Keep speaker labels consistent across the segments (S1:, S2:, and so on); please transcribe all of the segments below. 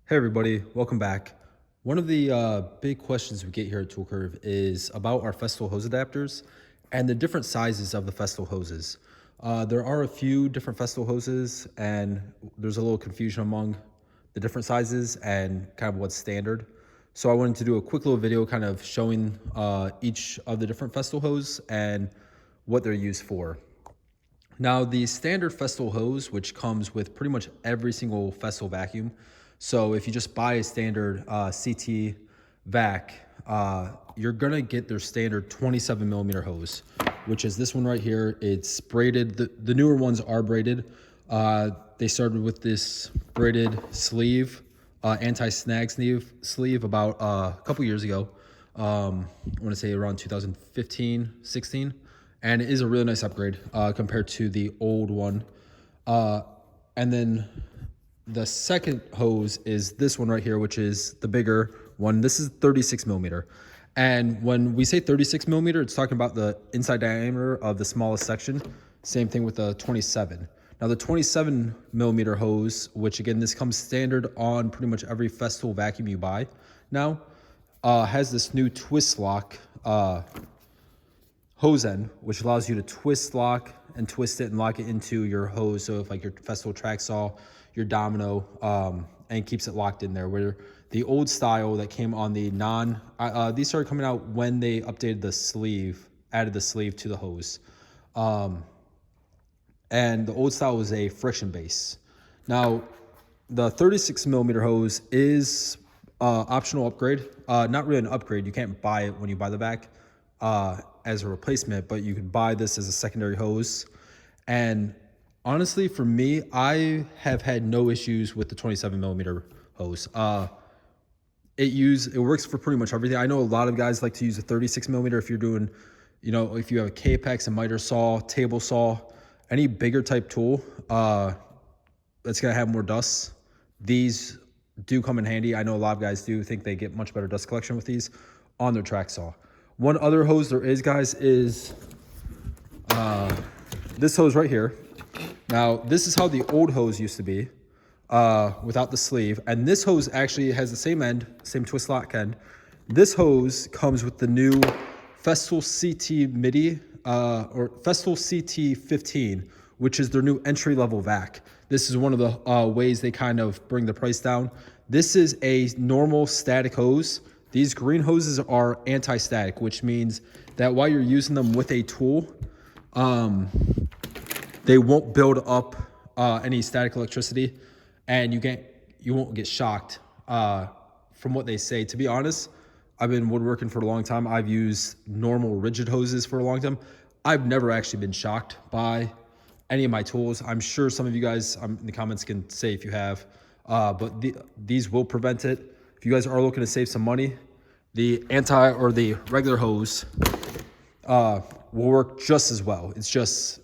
S1: Hey everybody, welcome back. One of the big questions we get here at Tool Curve is about our Festool hose adapters and the different sizes of the Festool hoses. There are a few different Festool hoses and there's a little confusion among the different sizes and kind of what's standard. So I wanted to do a quick little video kind of showing each of the different Festool hose and what they're used for. Now, the standard Festool hose, which comes with pretty much every single Festool vacuum. So if you just buy a standard CT vac, you're gonna get their standard 27 millimeter hose, which is this one right here. It's braided. The newer ones are braided. They started with this braided sleeve, anti-snag sleeve about a couple years ago. I want to say around 2015, 16. And it is a really nice upgrade compared to the old one. And then the second hose is this one right here, which is the bigger one. This is 36 millimeter. And when we say 36 millimeter, it's talking about the inside diameter of the smallest section. Same thing with the 27. Now the 27 millimeter hose, which again, this comes standard on pretty much every Festool vacuum you buy now, has this new twist lock hose end, which allows you to twist lock and twist it and lock it into your hose. So if like your Festool track saw, your domino, and keeps it locked in there. Where the old style that came on the these started coming out when they updated the sleeve, added the sleeve to the hose. And the old style was a friction base. Now, the 36 millimeter hose is optional upgrade. Not really an upgrade. You can't buy it when you buy the vac as a replacement, but you could buy this as a secondary hose. And honestly, for me, I have had no issues with the 27 millimeter hose. It works for pretty much everything. I know a lot of guys like to use a 36 millimeter if you're doing, if you have a K-Pex, a miter saw, table saw, any bigger type tool that's gonna have more dust. These do come in handy. I know a lot of guys do think they get much better dust collection with these on their track saw. One other hose there is, guys, is this hose right here. Now, this is how the old hose used to be without the sleeve. And this hose actually has the same end, same twist lock end. This hose comes with the new Festool CT MIDI or Festool CT 15, which is their new entry-level vac. This is one of the ways they kind of bring the price down. This is a normal static hose. These green hoses are anti-static, which means that while you're using them with a tool, they won't build up any static electricity, and you won't get shocked from what they say. To be honest, I've been woodworking for a long time. I've used normal rigid hoses for a long time. I've never actually been shocked by any of my tools. I'm sure some of you guys in the comments can say if you have, but these will prevent it. If you guys are looking to save some money, the the regular hose will work just as well. It's just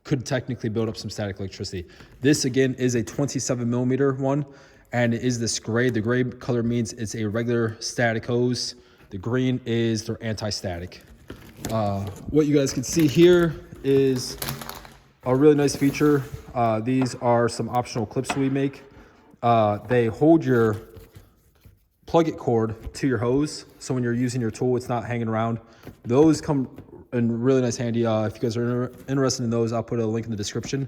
S1: could technically build up some static electricity. This again is a 27 millimeter one, and it is this gray. The gray color means it's a regular static hose. The green is their anti-static. What you guys can see here is a really nice feature. These are some optional clips we make. They hold your plug-it cord to your hose, so when you're using your tool, it's not hanging around. Those come in really nice handy. If you guys are interested in those, I'll put a link in the description.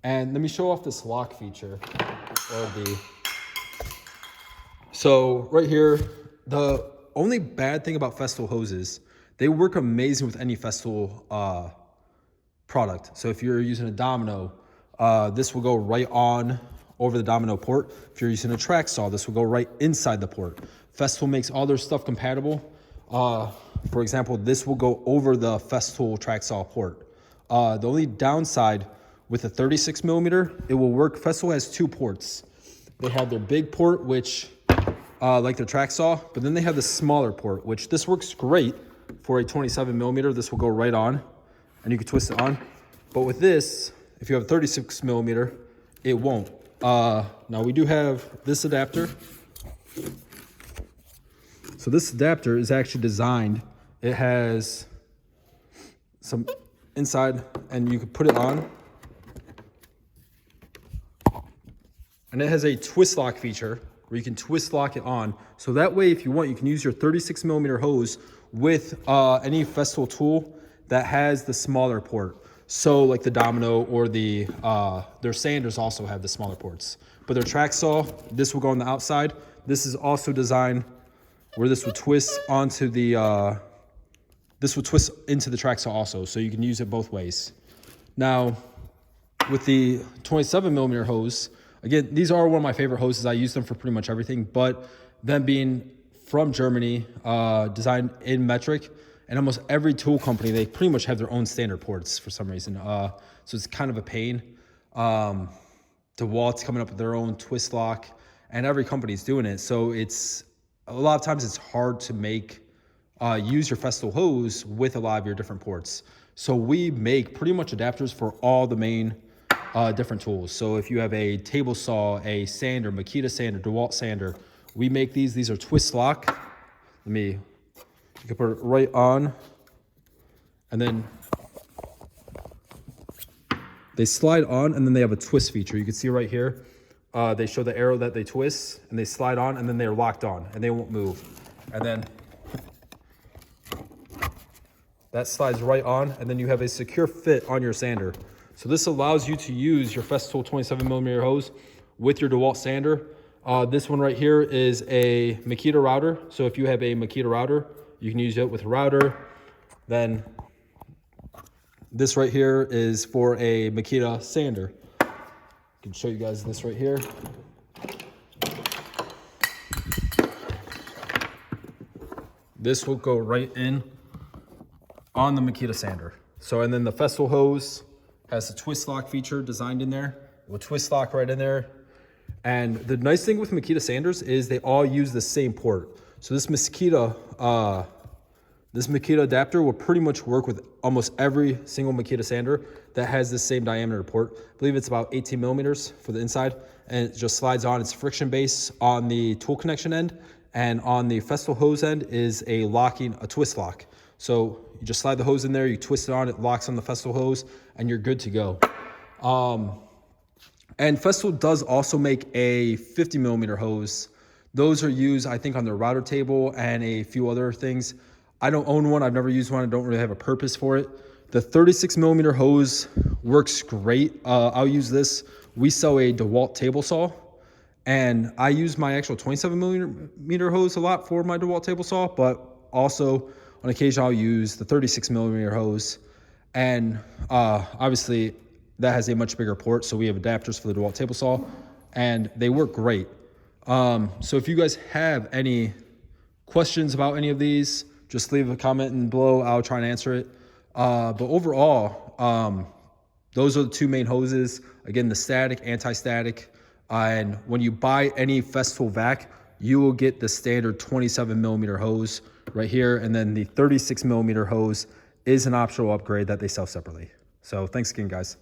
S1: And let me show off this lock feature. So right here, the only bad thing about Festool hoses, they work amazing with any Festool product. So if you're using a domino, this will go right on over the domino port. If you're using a track saw, this will go right inside the port. Festool makes all their stuff compatible. For example, this will go over the Festool track saw port. The only downside with a 36 millimeter, it will work. Festool has two ports. They have their big port, which like their track saw, but then they have the smaller port, which this works great for a 27 millimeter. This will go right on and you can twist it on. But with this, if you have a 36 millimeter, it won't. Now we do have this adapter. So this adapter is actually designed, it has some inside and you can put it on. And it has a twist lock feature, where you can twist lock it on. So that way, if you want, you can use your 36 millimeter hose with any Festool tool that has the smaller port. So like the Domino or their sanders also have the smaller ports. But their track saw, this will go on the outside. This is also designed where this will twist onto the, this will twist into the track saw also. So you can use it both ways. Now, with the 27 millimeter hose, again, these are one of my favorite hoses. I use them for pretty much everything, but them being from Germany, designed in metric, and almost every tool company, they pretty much have their own standard ports for some reason. So it's kind of a pain. DeWalt's coming up with their own twist lock, and every company's doing it. So it's a lot of times it's hard to make use your Festool hose with a lot of your different ports. So we make pretty much adapters for all the main different tools. So if you have a table saw, a sander, Makita sander, DeWalt sander, we make these. These are twist lock. You can put it right on, and then they slide on, and then they have a twist feature. You can see right here, they show the arrow that they twist, and they slide on, and then they're locked on, and they won't move. And then that slides right on, and then you have a secure fit on your sander. So this allows you to use your Festool 27 millimeter hose with your DeWalt sander. This one right here is a Makita router. So if you have a Makita router, you can use it with a router. Then this right here is for a Makita sander. I can show you guys this right here. This will go right in on the Makita sander. So, and then the Festool hose has a twist lock feature designed in there. It will twist lock right in there. And the nice thing with Makita sanders is they all use the same port. So this Makita adapter will pretty much work with almost every single Makita sander that has the same diameter port. I believe it's about 18 millimeters for the inside, and it just slides on. It's friction base on the tool connection end, and on the Festool hose end is a twist lock. So you just slide the hose in there, you twist it on, it locks on the Festool hose, and you're good to go. And Festool does also make a 50 millimeter hose. Those are used, I think, on their router table and a few other things. I don't own one. I've never used one. I don't really have a purpose for it. The 36 millimeter hose works great. I'll use this. We sell a DeWalt table saw, and I use my actual 27 millimeter hose a lot for my DeWalt table saw, but also on occasion I'll use the 36 millimeter hose. And obviously that has a much bigger port, so we have adapters for the DeWalt table saw, and they work great. So if you guys have any questions about any of these, just leave a comment below. I'll try and answer it. But overall, those are the two main hoses. Again, the static, anti-static. And when you buy any Festool vac, you will get the standard 27 millimeter hose right here. And then the 36 millimeter hose is an optional upgrade that they sell separately. So thanks again, guys.